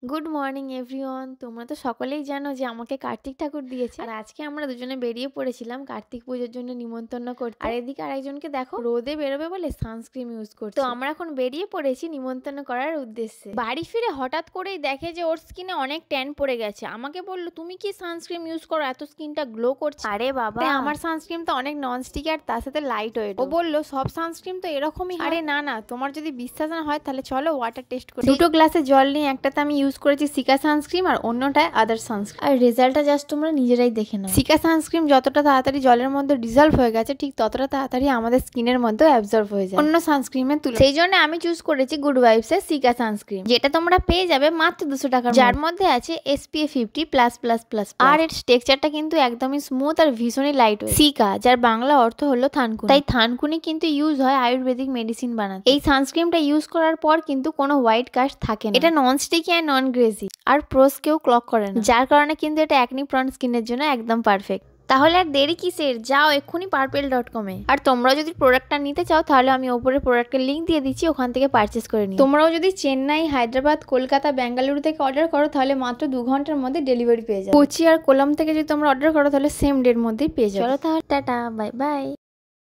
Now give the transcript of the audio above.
Good morning everyone. তোমরা তো সকলেই জানো যে আমাকে কার্তিক ঠাকুর দিয়েছে। আর আজকে আমরা দুজনে বেরিয়ে পড়েছিলাম কার্তিক পুজোর জন্য নিমন্ত্রণ করতে। আর এদিকে আরেকজনকে দেখো রোদে বেরোবে বলে সানস্ক্রিন ইউজ করছে। তো আমরা এখন বেরিয়ে পড়েছি নিমন্ত্রণ করার উদ্দেশ্যে। বাড়ি ফিরে হঠাৎ করেই দেখে যে ওর স্কিনে অনেক ট্যান পড়ে গেছে। আমাকে বললো, তুমি কি সানস্ক্রিন ইউজ করো, এত স্কিনটা গ্লো করছে? আরে বাবা, আমার সানস্ক্রিন তো অনেক নন স্টিক আর তার সাথে লাইট ওয়েট। ও বললো সব সানস্ক্রিন তো এরকমই। আরে না না, তোমার যদি বিশ্বাস না হয় তাহলে চলো ওয়াটার টেস্ট করি। দুটো গ্লাসে জল নিয়ে একটাতে আমি ইউজ করেছি সিকা সানস্ক্রিন আর অন্যটায় আদার সানস্ক্রিন। আর রেজাল্টটা জাস্ট তোমরা নিজেরাই দেখে নাও। সিকা সানস্ক্রিন যতটা তাড়াতাড়ি জলের মধ্যে ডিজলভ হয়ে গেছে, ঠিক ততটা তাড়াতাড়ি আমাদের স্কিনের মধ্যে অ্যাবজর্ব হয়ে যায় অন্য সানস্ক্রিনের তুলনায়। সেই জন্য আমি চুজ করেছি গুড ভাইবস এর সিকা সানস্ক্রিন, যেটা তোমরা পেয়ে যাবে মাত্র 200 টাকার, যার মধ্যে আছে SPF 50++++। আর এর টেক্সচারটা কিন্তু একদমই স্মুথ আর ভীষণই লাইট ওয়েট। সিকা, যার বাংলা অর্থ হলো থানকুনি, তাই থানকুনি কিন্তু ইউজ হয় আয়ুর্বেদিক মেডিসিন বানাতে। এই সানস্ক্রিনটা ইউজ করার পর কিন্তু কোনো হোয়াইট কাস্ট থাকে না। এটা নন স্টিকি আর নন গ্রেজি, আর পোরস কেও ক্লগ করে না, যার কারণে কিন্তু এটা অ্যাকনি প্রন স্কিনের জন্য একদম পারফেক্ট। তাহলে আর দেরি কিসের, যাও এক্ষুনি purplle.com এ। আর তোমরা যদি প্রোডাক্টটা নিতে চাও তাহলে আমি ওপরে প্রোডাক্টের লিঙ্ক দিয়ে দিচ্ছি, ওখান থেকে পারচেস করে নিও। তোমরাও যদি চেন্নাই, হায়দ্রাবাদ, কলকাতা, বেঙ্গালুরু থেকে অর্ডার করো তাহলে মাত্র 2 ঘন্টার মধ্যে ডেলিভারি পেয়ে যাবে। কোচি আর কোলাম থেকে যদি তোমরা অর্ডার করো তাহলে সেম ডের মধ্যেই পেয়ে যাবে। চলো তাহলে টাটা, বাই বাই।